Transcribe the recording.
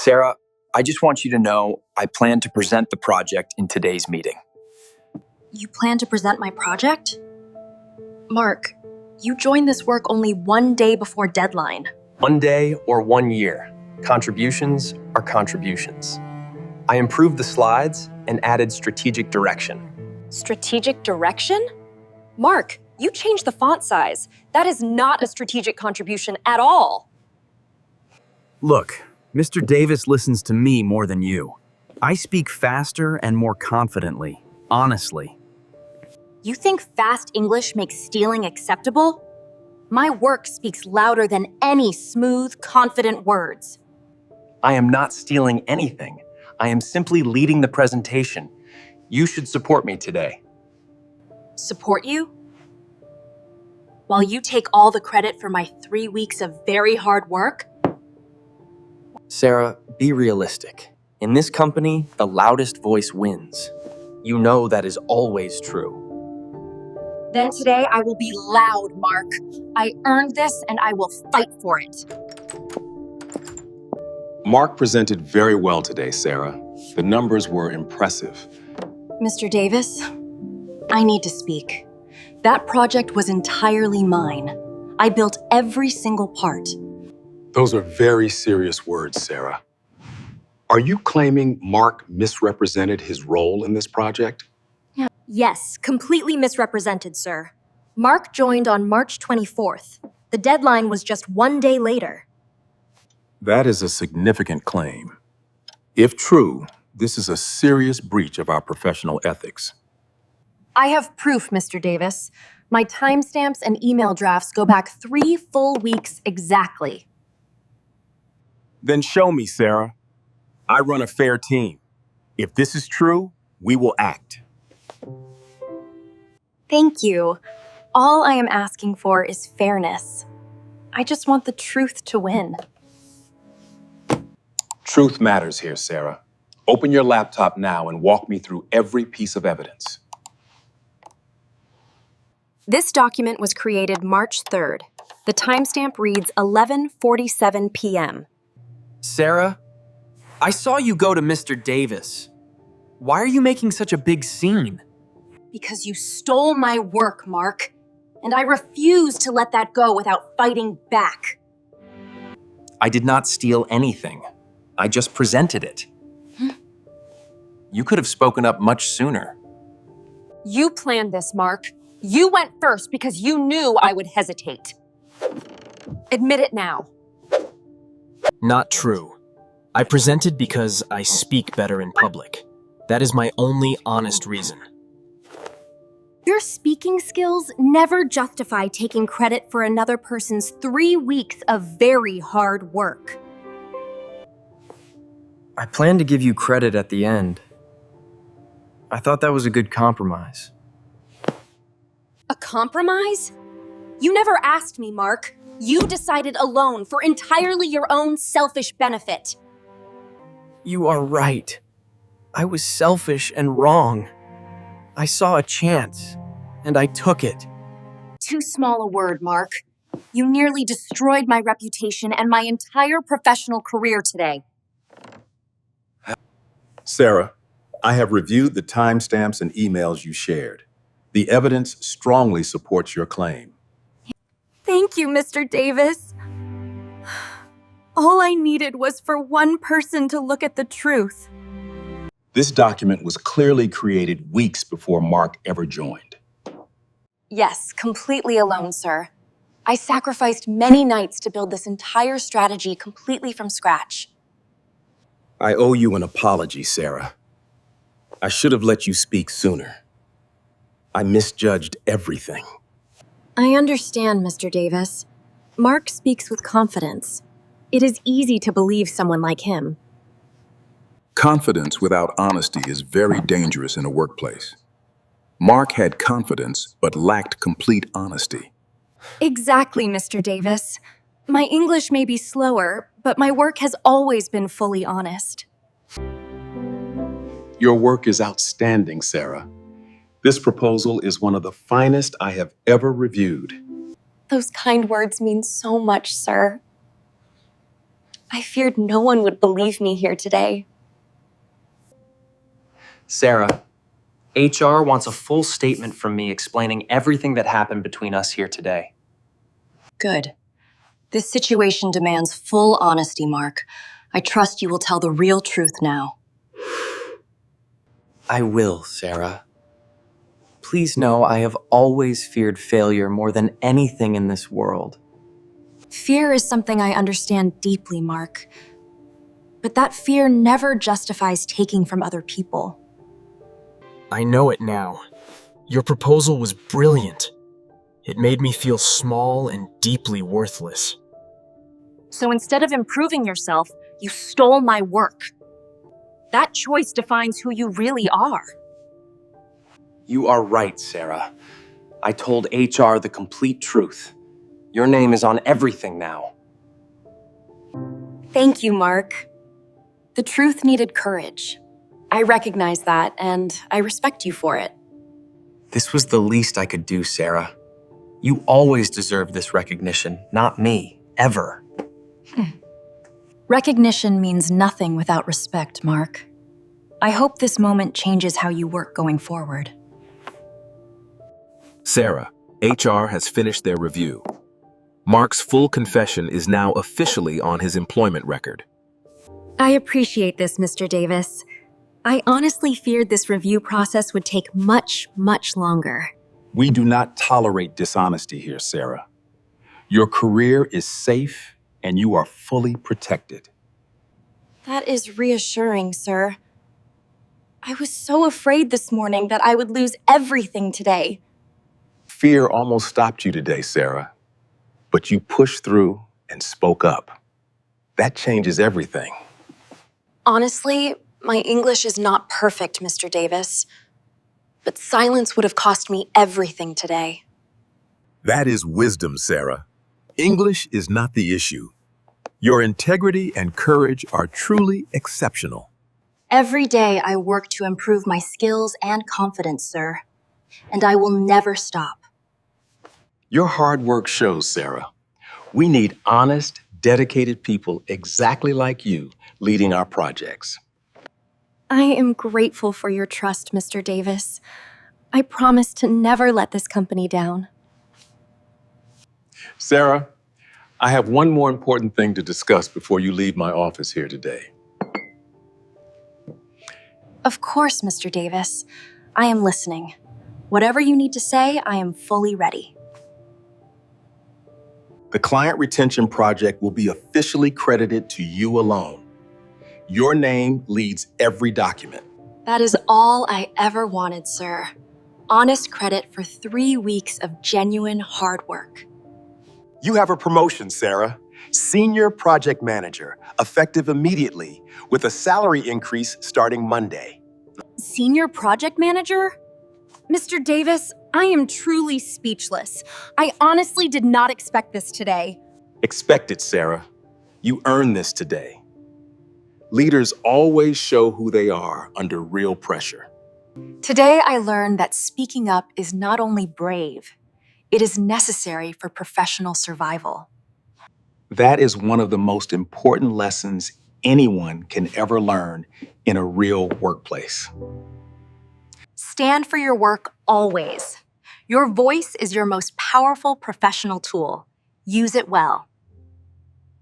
Sarah, I just want you to know I plan to present the project in today's meeting. You plan to present my project? Mark, you joined this work only 1 day before deadline. 1 day or 1 year, contributions are contributions. I improved the slides and added strategic direction. Strategic direction? Mark, you changed the font size. That is not a strategic contribution at all. Look, Mr. Davis listens to me more than you. I speak faster and more confidently, honestly. You think fast English makes stealing acceptable? My work speaks louder than any smooth, confident words. I am not stealing anything. I am simply leading the presentation. You should support me today. Support you? While you take all the credit for my 3 weeks of very hard work? Sarah, be realistic. In this company, the loudest voice wins. You know that is always true. Then today I will be loud, Mark. I earned this and I will fight for it. Mark presented very well today, Sarah. The numbers were impressive. Mr. Davis, I need to speak. That project was entirely mine. I built every single part. Those are very serious words, Sarah. Are you claiming Mark misrepresented his role in this project? Yes, completely misrepresented, sir. Mark joined on March 24th. The deadline was just 1 day later. That is a significant claim. If true, this is a serious breach of our professional ethics. I have proof, Mr. Davis. My timestamps and email drafts go back 3 full weeks exactly. Then show me, Sarah. I run a fair team. If this is true, we will act. Thank you. All I am asking for is fairness. I just want the truth to win. Truth matters here, Sarah. Open your laptop now and walk me through every piece of evidence. This document was created March 3rd. The timestamp reads 11:47 p.m. Sarah, I saw you go to Mr. Davis. Why are you making such a big scene? Because you stole my work, Mark. And I refuse to let that go without fighting back. I did not steal anything. I just presented it. You could have spoken up much sooner. You planned this, Mark. You went first because you knew I would hesitate. Admit it now. Not true. I presented because I speak better in public. That is my only honest reason. Your speaking skills never justify taking credit for another person's 3 weeks of very hard work. I plan to give you credit at the end. I thought that was a good compromise. A compromise? You never asked me, Mark. You decided alone for entirely your own selfish benefit. You are right. I was selfish and wrong. I saw a chance, and I took it. Too small a word, Mark. You nearly destroyed my reputation and my entire professional career today. Sarah, I have reviewed the timestamps and emails you shared. The evidence strongly supports your claim. Thank you, Mr. Davis. All I needed was for one person to look at the truth. This document was clearly created weeks before Mark ever joined. Yes, completely alone, sir. I sacrificed many nights to build this entire strategy completely from scratch. I owe you an apology, Sarah. I should have let you speak sooner. I misjudged everything. I understand, Mr. Davis. Mark speaks with confidence. It is easy to believe someone like him. Confidence without honesty is very dangerous in a workplace. Mark had confidence, but lacked complete honesty. Exactly, Mr. Davis. My English may be slower, but my work has always been fully honest. Your work is outstanding, Sarah. This proposal is one of the finest I have ever reviewed. Those kind words mean so much, sir. I feared no one would believe me here today. Sarah, HR wants a full statement from me explaining everything that happened between us here today. Good. This situation demands full honesty, Mark. I trust you will tell the real truth now. I will, Sarah. Please know I have always feared failure more than anything in this world. Fear is something I understand deeply, Mark. But that fear never justifies taking from other people. I know it now. Your proposal was brilliant. It made me feel small and deeply worthless. So instead of improving yourself, you stole my work. That choice defines who you really are. You are right, Sarah. I told HR the complete truth. Your name is on everything now. Thank you, Mark. The truth needed courage. I recognize that, and I respect you for it. This was the least I could do, Sarah. You always deserve this recognition, not me, ever. Recognition means nothing without respect, Mark. I hope this moment changes how you work going forward. Sarah, HR has finished their review. Mark's full confession is now officially on his employment record. I appreciate this, Mr. Davis. I honestly feared this review process would take much, much longer. We do not tolerate dishonesty here, Sarah. Your career is safe and you are fully protected. That is reassuring, sir. I was so afraid this morning that I would lose everything today. Fear almost stopped you today, Sarah, but you pushed through and spoke up. That changes everything. Honestly, my English is not perfect, Mr. Davis, but silence would have cost me everything today. That is wisdom, Sarah. English is not the issue. Your integrity and courage are truly exceptional. Every day I work to improve my skills and confidence, sir, and I will never stop. Your hard work shows, Sarah. We need honest, dedicated people exactly like you leading our projects. I am grateful for your trust, Mr. Davis. I promise to never let this company down. Sarah, I have one more important thing to discuss before you leave my office here today. Of course, Mr. Davis. I am listening. Whatever you need to say, I am fully ready. The client retention project will be officially credited to you alone. Your name leads every document. That is all I ever wanted, sir. Honest credit for 3 weeks of genuine hard work. You have a promotion, Sarah. Senior Project Manager, effective immediately, with a salary increase starting Monday. Senior Project Manager? Mr. Davis, I am truly speechless. I honestly did not expect this today. Expect it, Sarah. You earned this today. Leaders always show who they are under real pressure. Today I learned that speaking up is not only brave, it is necessary for professional survival. That is one of the most important lessons anyone can ever learn in a real workplace. Stand for your work always. Your voice is your most powerful professional tool. Use it well.